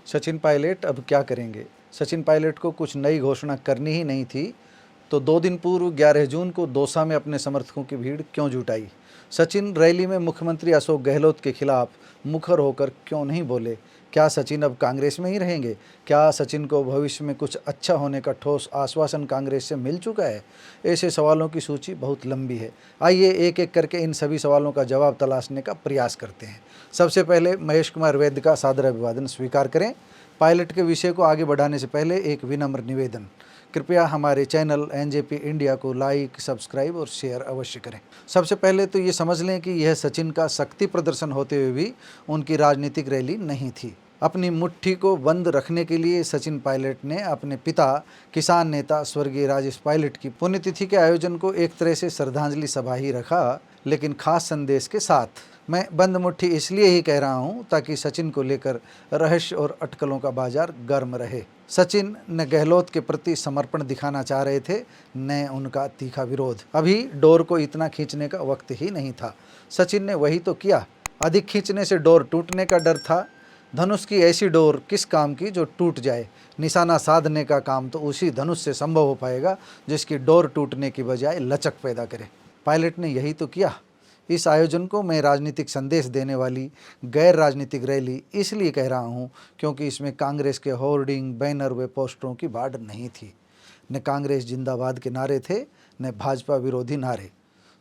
सचिन पायलट अब क्या करेंगे? सचिन पायलट को कुछ नई घोषणा करनी ही नहीं थी तो 2 दिन पूर्व 11 जून को दौसा में अपने समर्थकों की भीड़ क्यों जुटाई? सचिन रैली में मुख्यमंत्री अशोक गहलोत के खिलाफ मुखर होकर क्यों नहीं बोले? क्या सचिन अब कांग्रेस में ही रहेंगे? क्या सचिन को भविष्य में कुछ अच्छा होने का ठोस आश्वासन कांग्रेस से मिल चुका है? ऐसे सवालों की सूची बहुत लंबी है। आइए एक एक करके इन सभी सवालों का जवाब तलाशने का प्रयास करते हैं। सबसे पहले महेश कुमार वैद्य का सादर अभिवादन स्वीकार करें। पायलट के विषय को आगे बढ़ाने से पहले एक विनम्र निवेदन, कृपया हमारे चैनल एनजेपी इंडिया को लाइक, सब्सक्राइब और शेयर अवश्य करें। सबसे पहले तो ये समझ लें कि यह सचिन का शक्ति प्रदर्शन होते हुए भी उनकी राजनीतिक रैली नहीं थी। अपनी मुट्ठी को बंद रखने के लिए सचिन पायलट ने अपने पिता किसान नेता स्वर्गीय राजेश पायलट की पुण्यतिथि के आयोजन को एक तरह से श्रद्धांजलि सभा ही रखा, लेकिन खास संदेश के साथ। मैं बंद मुट्ठी इसलिए ही कह रहा हूं ताकि सचिन को लेकर रहस्य और अटकलों का बाजार गर्म रहे। सचिन न गहलोत के प्रति समर्पण दिखाना चाह रहे थे, न उनका तीखा विरोध। अभी डोर को इतना खींचने का वक्त ही नहीं था। सचिन ने वही तो किया। अधिक खींचने से डोर टूटने का डर था। धनुष की ऐसी डोर किस काम की जो टूट जाए? निशाना साधने का काम तो उसी धनुष से संभव हो पाएगा जिसकी डोर टूटने की बजाय लचक पैदा करे। पायलट ने यही तो किया। इस आयोजन को मैं राजनीतिक संदेश देने वाली गैर राजनीतिक रैली इसलिए कह रहा हूं क्योंकि इसमें कांग्रेस के होर्डिंग, बैनर व पोस्टरों की बाढ़ नहीं थी। न कांग्रेस जिंदाबाद के नारे थे, न भाजपा विरोधी नारे।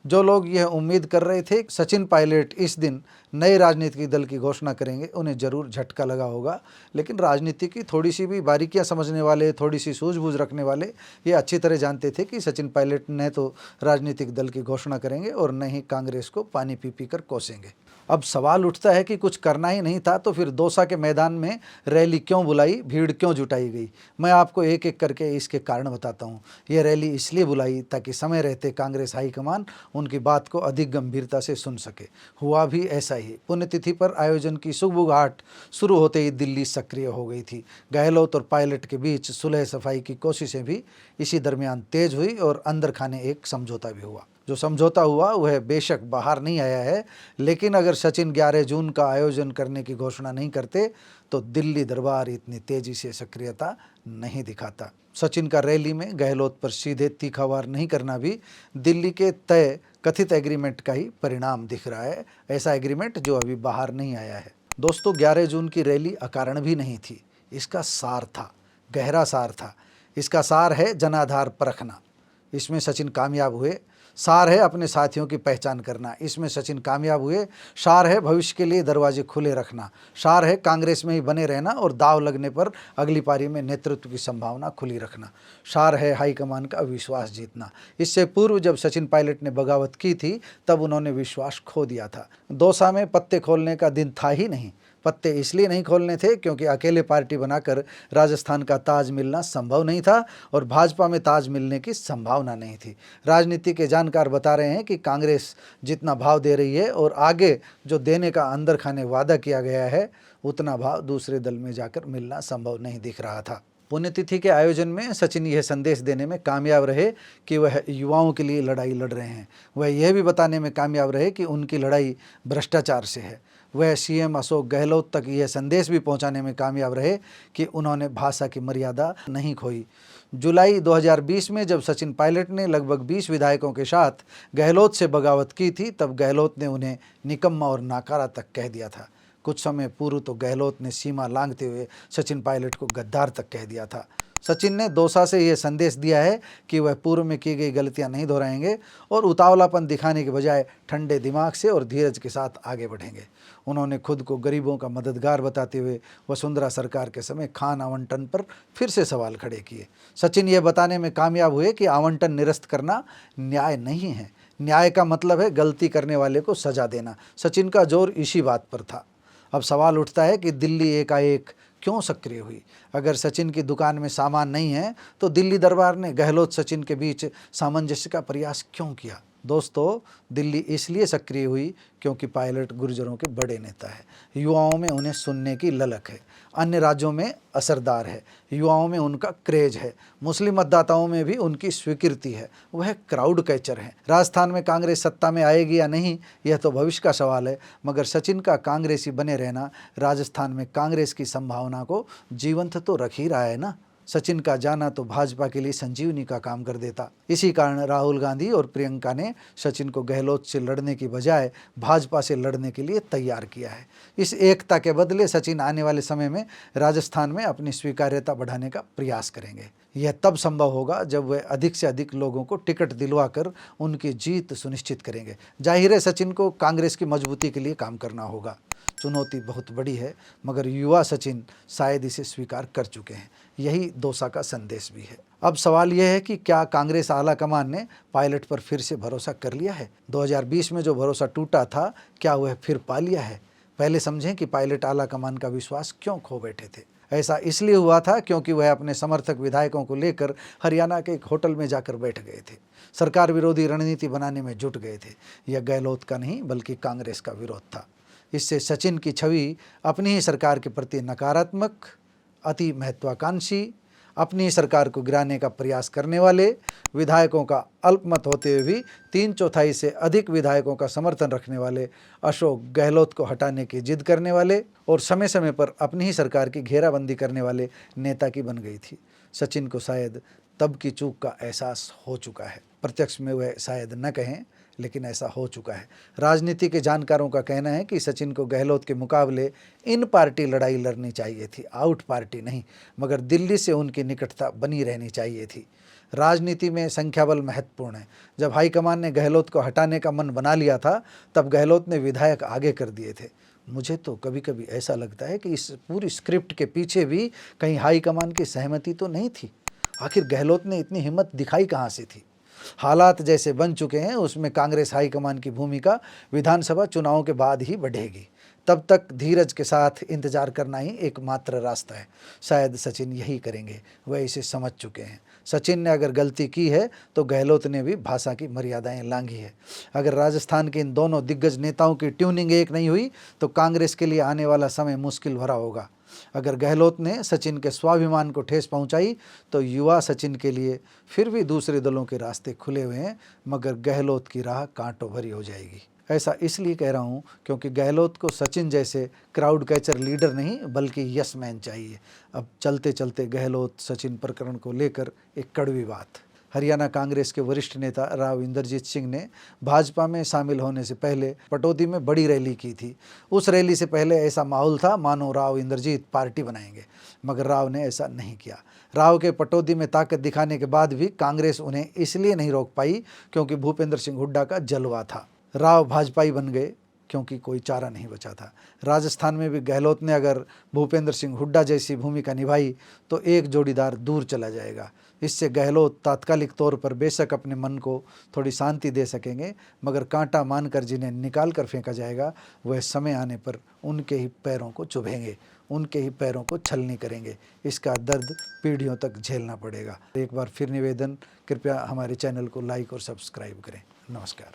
जो लोग यह उम्मीद कर रहे थे सचिन पायलट इस दिन नए राजनीतिक दल की घोषणा करेंगे, उन्हें जरूर झटका लगा होगा। लेकिन राजनीति की थोड़ी सी भी बारीकियां समझने वाले, थोड़ी सी सूझबूझ रखने वाले ये अच्छी तरह जानते थे कि सचिन पायलट न तो राजनीतिक दल की घोषणा करेंगे और न ही कांग्रेस को पानी पी पी कर कोसेंगे। अब सवाल उठता है कि कुछ करना ही नहीं था तो फिर दौसा के मैदान में रैली क्यों बुलाई, भीड़ क्यों जुटाई गई? मैं आपको एक एक करके इसके कारण बताता हूँ। ये रैली इसलिए बुलाई ताकि समय रहते कांग्रेस हाईकमान उनकी बात को अधिक गंभीरता से सुन सके। हुआ भी ऐसा ही। पुण्यतिथि पर आयोजन की सुगबुगाहट शुरू होते ही दिल्ली सक्रिय हो गई थी। गहलोत और पायलट के बीच सुलह सफाई की कोशिशें भी इसी दरमियान तेज हुई और अंदर खाने एक समझौता भी हुआ। जो समझौता हुआ वह बेशक बाहर नहीं आया है, लेकिन अगर सचिन 11 जून का आयोजन करने की घोषणा नहीं करते तो दिल्ली दरबार इतनी तेजी से सक्रियता नहीं दिखाता। सचिन का रैली में गहलोत पर सीधे तीखा वार नहीं करना भी दिल्ली के तय कथित एग्रीमेंट का ही परिणाम दिख रहा है। ऐसा एग्रीमेंट जो अभी बाहर नहीं आया है। दोस्तों, 11 जून की रैली अकारण भी नहीं थी। इसका सार था, गहरा सार था। इसका सार है जनाधार परखना। इसमें सचिन कामयाब हुए। सार है अपने साथियों की पहचान करना। इसमें सचिन कामयाब हुए। सार है भविष्य के लिए दरवाजे खुले रखना। सार है कांग्रेस में ही बने रहना और दाव लगने पर अगली पारी में नेतृत्व की संभावना खुली रखना। सार है हाईकमान का विश्वास जीतना। इससे पूर्व जब सचिन पायलट ने बगावत की थी तब उन्होंने विश्वास खो दिया था। दौसा में पत्ते खोलने का दिन था ही नहीं। पत्ते इसलिए नहीं खोलने थे क्योंकि अकेले पार्टी बनाकर राजस्थान का ताज मिलना संभव नहीं था और भाजपा में ताज मिलने की संभावना नहीं थी। राजनीति के जानकार बता रहे हैं कि कांग्रेस जितना भाव दे रही है और आगे जो देने का अंदर खाने वादा किया गया है उतना भाव दूसरे दल में जाकर मिलना संभव नहीं दिख रहा था। पुण्यतिथि के आयोजन में सचिन यह संदेश देने में कामयाब रहे कि वह युवाओं के लिए लड़ाई लड़ रहे हैं। वह यह भी बताने में कामयाब रहे कि उनकी लड़ाई भ्रष्टाचार से है। वह सीएम अशोक गहलोत तक यह संदेश भी पहुंचाने में कामयाब रहे कि उन्होंने भाषा की मर्यादा नहीं खोई। जुलाई 2020 में जब सचिन पायलट ने लगभग 20 विधायकों के साथ गहलोत से बगावत की थी तब गहलोत ने उन्हें निकम्मा और नाकारा तक कह दिया था। कुछ समय पूर्व तो गहलोत ने सीमा लांघते हुए सचिन पायलट को गद्दार तक कह दिया था। सचिन ने दौसा से यह संदेश दिया है कि वह पूर्व में की गई गलतियां नहीं दोहराएंगे और उतावलापन दिखाने के बजाय ठंडे दिमाग से और धीरज के साथ आगे बढ़ेंगे। उन्होंने खुद को गरीबों का मददगार बताते हुए वसुंधरा सरकार के समय खान आवंटन पर फिर से सवाल खड़े किए। सचिन यह बताने में कामयाब हुए कि आवंटन निरस्त करना न्याय नहीं है। न्याय का मतलब है गलती करने वाले को सजा देना। सचिन का जोर इसी बात पर था। अब सवाल उठता है कि दिल्ली एकाएक क्यों सक्रिय हुई? अगर सचिन की दुकान में सामान नहीं है तो दिल्ली दरबार ने गहलोत सचिन के बीच सामंजस्य का प्रयास क्यों किया? दोस्तों, दिल्ली इसलिए सक्रिय हुई क्योंकि पायलट गुर्जरों के बड़े नेता है, युवाओं में उन्हें सुनने की ललक है, अन्य राज्यों में असरदार है, युवाओं में उनका क्रेज है, मुस्लिम मतदाताओं में भी उनकी स्वीकृति है, वह क्राउड कैचर है। राजस्थान में कांग्रेस सत्ता में आएगी या नहीं, यह तो भविष्य का सवाल है, मगर सचिन का कांग्रेसी बने रहना राजस्थान में कांग्रेस की संभावना को जीवंत तो रख ही रहा है ना। सचिन का जाना तो भाजपा के लिए संजीवनी का काम कर देता। इसी कारण राहुल गांधी और प्रियंका ने सचिन को गहलोत से लड़ने की बजाय भाजपा से लड़ने के लिए तैयार किया है। इस एकता के बदले सचिन आने वाले समय में राजस्थान में अपनी स्वीकार्यता बढ़ाने का प्रयास करेंगे। यह तब संभव होगा जब वे अधिक से अधिक लोगों को टिकट दिलवाकर उनकी जीत सुनिश्चित करेंगे। जाहिर है सचिन को कांग्रेस की मजबूती के लिए काम करना होगा। चुनौती बहुत बड़ी है, मगर युवा सचिन शायद इसे स्वीकार कर चुके हैं। यही दौसा का संदेश भी है। अब सवाल यह है कि क्या कांग्रेस आला कमान ने पायलट पर फिर से भरोसा कर लिया है? 2020 में जो भरोसा टूटा था, क्या वह फिर पा लिया है? पहले समझें कि पायलट आला कमान का विश्वास क्यों खो बैठे थे। ऐसा इसलिए हुआ था क्योंकि वह अपने समर्थक विधायकों को लेकर हरियाणा के एक होटल में जाकर बैठ गए थे, सरकार विरोधी रणनीति बनाने में जुट गए थे। यह गहलोत का नहीं बल्कि कांग्रेस का विरोध था। इससे सचिन की छवि अपनी ही सरकार के प्रति नकारात्मक, अति महत्वाकांक्षी, अपनी सरकार को गिराने का प्रयास करने वाले, विधायकों का अल्पमत होते हुए भी 3/4 से अधिक विधायकों का समर्थन रखने वाले अशोक गहलोत को हटाने की जिद करने वाले और समय समय पर अपनी ही सरकार की घेराबंदी करने वाले नेता की बन गई थी। सचिन को शायद तब की चूक का एहसास हो चुका है। प्रत्यक्ष में वह शायद न कहें, लेकिन ऐसा हो चुका है। राजनीति के जानकारों का कहना है कि सचिन को गहलोत के मुकाबले इन पार्टी लड़ाई लड़नी चाहिए थी, आउट पार्टी नहीं, मगर दिल्ली से उनकी निकटता बनी रहनी चाहिए थी। राजनीति में संख्या बल महत्वपूर्ण है। जब हाईकमान ने गहलोत को हटाने का मन बना लिया था, तब गहलोत ने विधायक आगे कर दिए थे। मुझे तो कभी कभी ऐसा लगता है कि इस पूरी स्क्रिप्ट के पीछे भी कहीं हाईकमान की सहमति तो नहीं थी। आखिर गहलोत ने इतनी हिम्मत दिखाई कहाँ से थी? हालात जैसे बन चुके हैं, उसमें कांग्रेस हाईकमान की भूमिका विधानसभा चुनावों के बाद ही बढ़ेगी। तब तक धीरज के साथ इंतजार करना ही एकमात्र रास्ता है। शायद सचिन यही करेंगे, वह इसे समझ चुके हैं। सचिन ने अगर गलती की है तो गहलोत ने भी भाषा की मर्यादाएं लांघी है। अगर राजस्थान के इन दोनों दिग्गज नेताओं की ट्यूनिंग एक नहीं हुई तो कांग्रेस के लिए आने वाला समय मुश्किल भरा होगा। अगर गहलोत ने सचिन के स्वाभिमान को ठेस पहुंचाई तो युवा सचिन के लिए फिर भी दूसरे दलों के रास्ते खुले हुए हैं, मगर गहलोत की राह कांटों भरी हो जाएगी। ऐसा इसलिए कह रहा हूँ क्योंकि गहलोत को सचिन जैसे क्राउड कैचर लीडर नहीं बल्कि यस मैन चाहिए। अब चलते चलते गहलोत सचिन प्रकरण को लेकर एक कड़वी बात। हरियाणा कांग्रेस के वरिष्ठ नेता राव इंद्रजीत सिंह ने भाजपा में शामिल होने से पहले पटौदी में बड़ी रैली की थी। उस रैली से पहले ऐसा माहौल था मानो राव इंद्रजीत पार्टी बनाएंगे, मगर राव ने ऐसा नहीं किया। राव के पटौदी में ताकत दिखाने के बाद भी कांग्रेस उन्हें इसलिए नहीं रोक पाई क्योंकि भूपेंद्र सिंह हुड्डा का जलवा था। राव भाजपाई बन गए क्योंकि कोई चारा नहीं बचा था। राजस्थान में भी गहलोत ने अगर भूपेंद्र सिंह हुड्डा जैसी भूमिका निभाई तो एक जोड़ीदार दूर चला जाएगा। इससे गहलोत तात्कालिक तौर पर बेशक अपने मन को थोड़ी शांति दे सकेंगे, मगर कांटा मानकर जिन्हें निकाल कर फेंका जाएगा वह समय आने पर उनके ही पैरों को चुभेंगे, उनके ही पैरों को छलनी करेंगे। इसका दर्द पीढ़ियों तक झेलना पड़ेगा। एक बार फिर निवेदन, कृपया हमारे चैनल को लाइक और सब्सक्राइब करें। नमस्कार।